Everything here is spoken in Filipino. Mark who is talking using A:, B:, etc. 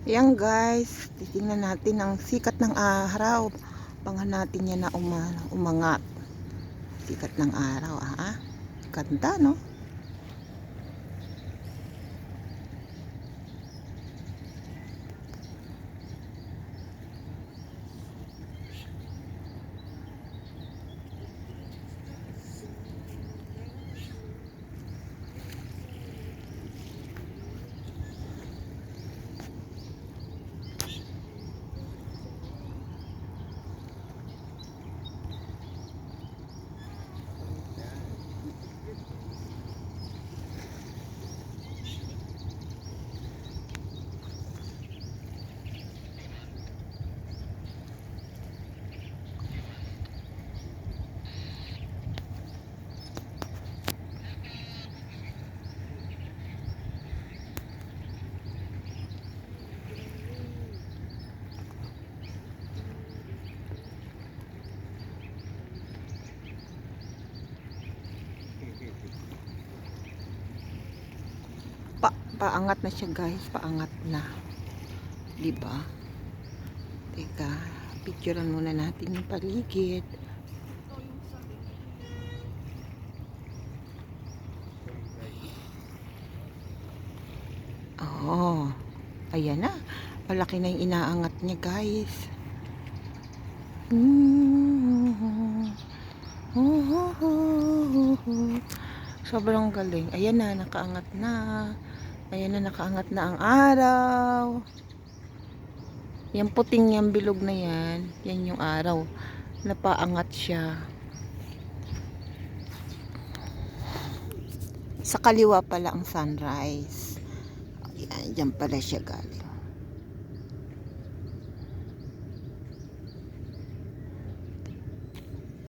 A: Ayan guys, titingnan natin ang sikat ng araw. Pangan natin yan na umangat. Sikat ng araw, ganda, no? Paangat na siya guys, paangat na. 'Di ba? Teka, picturean muna natin yung paligid. Oh, ayan na. Malaki na yung inaangat niya guys. Sobrang galing. Ayan na, nakaangat na. Ayan na, nakaangat na ang araw. Yan puting yan, bilog na yan. Yan yung araw. Napaangat siya. Sa kaliwa pala ang sunrise. Ayan, dyan pala siya galing.